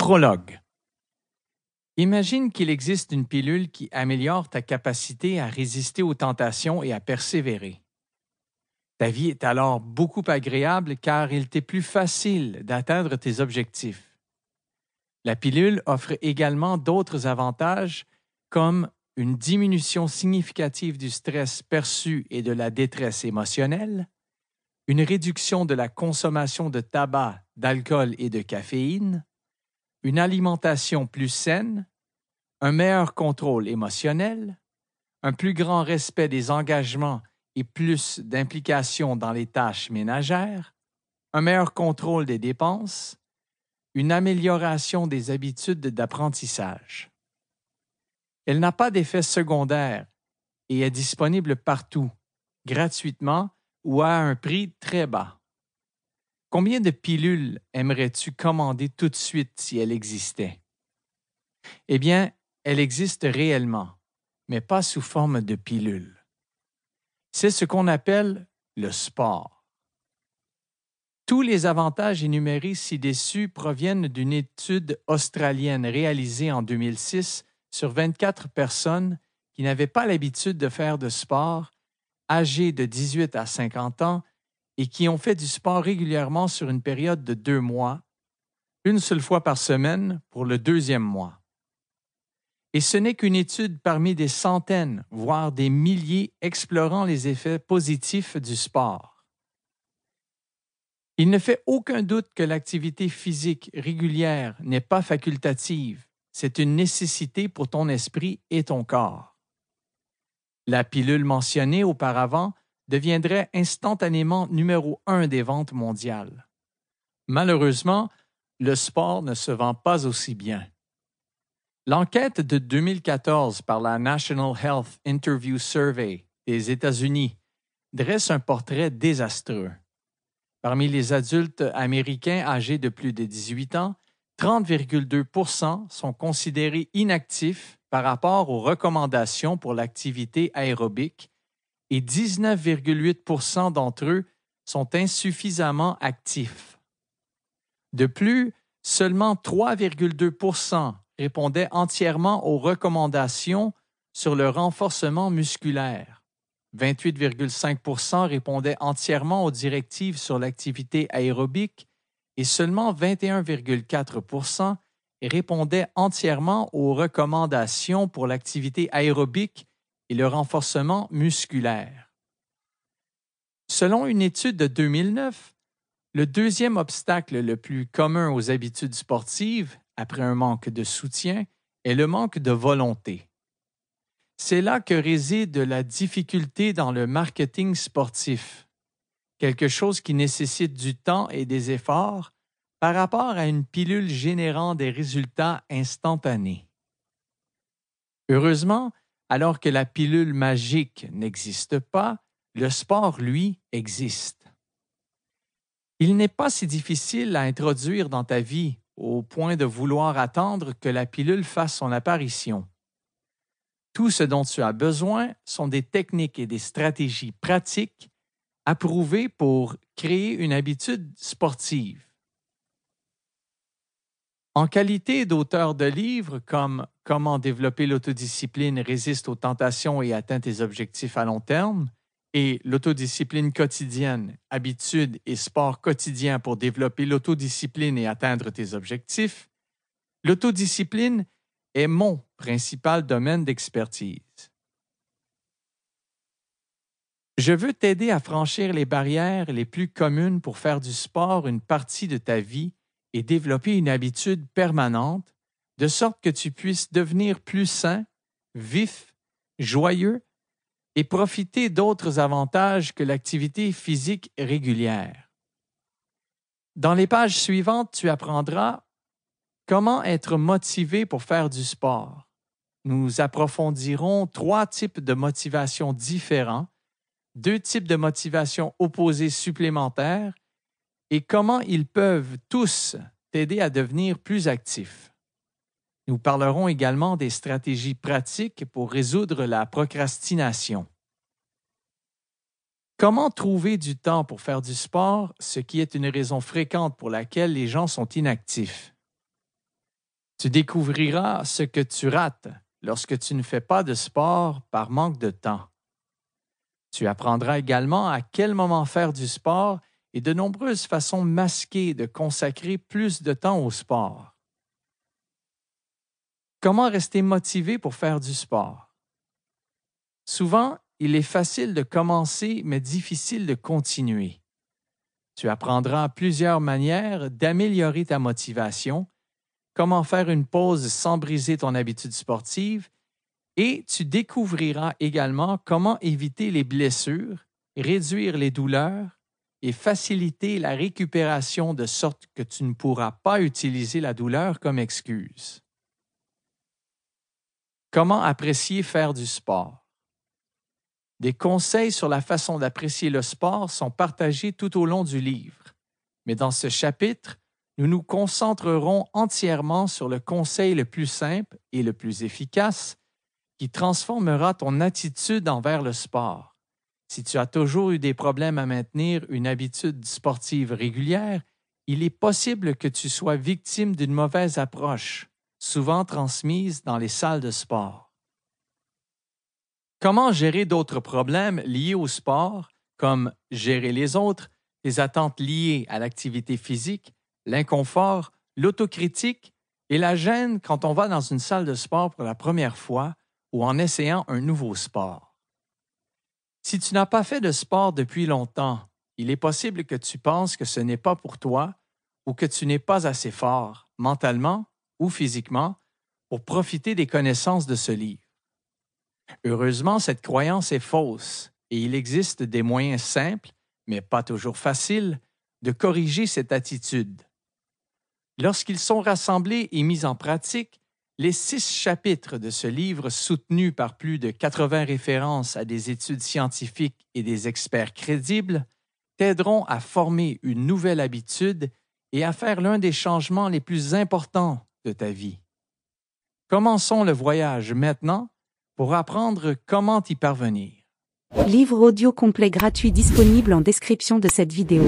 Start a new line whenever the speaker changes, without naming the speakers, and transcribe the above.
Prologue. Imagine qu'il existe une pilule qui améliore ta capacité à résister aux tentations et à persévérer. Ta vie est alors beaucoup agréable car il t'est plus facile d'atteindre tes objectifs. La pilule offre également d'autres avantages comme une diminution significative du stress perçu et de la détresse émotionnelle, une réduction de la consommation de tabac, d'alcool et de caféine, une alimentation plus saine, un meilleur contrôle émotionnel, un plus grand respect des engagements et plus d'implication dans les tâches ménagères, un meilleur contrôle des dépenses, une amélioration des habitudes d'apprentissage. Elle n'a pas d'effet secondaire et est disponible partout, gratuitement ou à un prix très bas. Combien de pilules aimerais-tu commander tout de suite si elle existait? Eh bien, elle existe réellement, mais pas sous forme de pilule. C'est ce qu'on appelle le sport. Tous les avantages énumérés ci-dessus proviennent d'une étude australienne réalisée en 2006 sur 24 personnes qui n'avaient pas l'habitude de faire de sport, âgées de 18 à 50 ans, et qui ont fait du sport régulièrement sur une période de 2 mois, une seule fois par semaine pour le 2e mois. Et ce n'est qu'une étude parmi des centaines, voire des milliers, explorant les effets positifs du sport. Il ne fait aucun doute que l'activité physique régulière n'est pas facultative, c'est une nécessité pour ton esprit et ton corps. La pilule mentionnée auparavant deviendrait instantanément numéro 1 des ventes mondiales. Malheureusement, le sport ne se vend pas aussi bien. L'enquête de 2014 par la National Health Interview Survey des États-Unis dresse un portrait désastreux. Parmi les adultes américains âgés de plus de 18 ans, 30,2% sont considérés inactifs par rapport aux recommandations pour l'activité aérobique et 19,8% d'entre eux sont insuffisamment actifs. De plus, seulement 3,2% répondaient entièrement aux recommandations sur le renforcement musculaire. 28,5% répondaient entièrement aux directives sur l'activité aérobique et seulement 21,4% répondaient entièrement aux recommandations pour l'activité aérobique et le renforcement musculaire. Selon une étude de 2009, le deuxième obstacle le plus commun aux habitudes sportives, après un manque de soutien, est le manque de volonté. C'est là que réside la difficulté dans le marketing sportif, quelque chose qui nécessite du temps et des efforts par rapport à une pilule générant des résultats instantanés. Heureusement, alors que la pilule magique n'existe pas, le sport, lui, existe. Il n'est pas si difficile à introduire dans ta vie au point de vouloir attendre que la pilule fasse son apparition. Tout ce dont tu as besoin sont des techniques et des stratégies pratiques approuvées pour créer une habitude sportive. En qualité d'auteur de livres comme Comment développer l'autodiscipline résiste aux tentations et atteint tes objectifs à long terme et L'autodiscipline quotidienne, habitudes et sport quotidien pour développer l'autodiscipline et atteindre tes objectifs, l'autodiscipline est mon principal domaine d'expertise. Je veux t'aider à franchir les barrières les plus communes pour faire du sport une partie de ta vie et développer une habitude permanente, de sorte que tu puisses devenir plus sain, vif, joyeux et profiter d'autres avantages que l'activité physique régulière. Dans les pages suivantes, tu apprendras comment être motivé pour faire du sport. Nous approfondirons 3 types de motivation différents, 2 types de motivation opposés supplémentaires et comment ils peuvent tous t'aider à devenir plus actif. Nous parlerons également des stratégies pratiques pour résoudre la procrastination. Comment trouver du temps pour faire du sport, ce qui est une raison fréquente pour laquelle les gens sont inactifs? Tu découvriras ce que tu rates lorsque tu ne fais pas de sport par manque de temps. Tu apprendras également à quel moment faire du sport et de nombreuses façons masquées de consacrer plus de temps au sport. Comment rester motivé pour faire du sport? Souvent, il est facile de commencer, mais difficile de continuer. Tu apprendras plusieurs manières d'améliorer ta motivation, comment faire une pause sans briser ton habitude sportive, et tu découvriras également comment éviter les blessures, réduire les douleurs et faciliter la récupération de sorte que tu ne pourras pas utiliser la douleur comme excuse. Comment apprécier faire du sport? Des conseils sur la façon d'apprécier le sport sont partagés tout au long du livre, mais dans ce chapitre, nous nous concentrerons entièrement sur le conseil le plus simple et le plus efficace qui transformera ton attitude envers le sport. Si tu as toujours eu des problèmes à maintenir une habitude sportive régulière, il est possible que tu sois victime d'une mauvaise approche, souvent transmise dans les salles de sport. Comment gérer d'autres problèmes liés au sport, comme gérer les autres, les attentes liées à l'activité physique, l'inconfort, l'autocritique et la gêne quand on va dans une salle de sport pour la première fois ou en essayant un nouveau sport? Si tu n'as pas fait de sport depuis longtemps, il est possible que tu penses que ce n'est pas pour toi ou que tu n'es pas assez fort, mentalement ou physiquement, pour profiter des connaissances de ce livre. Heureusement, cette croyance est fausse et il existe des moyens simples, mais pas toujours faciles, de corriger cette attitude. Lorsqu'ils sont rassemblés et mis en pratique, les 6 chapitres de ce livre, soutenus par plus de 80 références à des études scientifiques et des experts crédibles, t'aideront à former une nouvelle habitude et à faire l'un des changements les plus importants de ta vie. Commençons le voyage maintenant pour apprendre comment y parvenir.
Livre audio complet gratuit disponible en description de cette vidéo.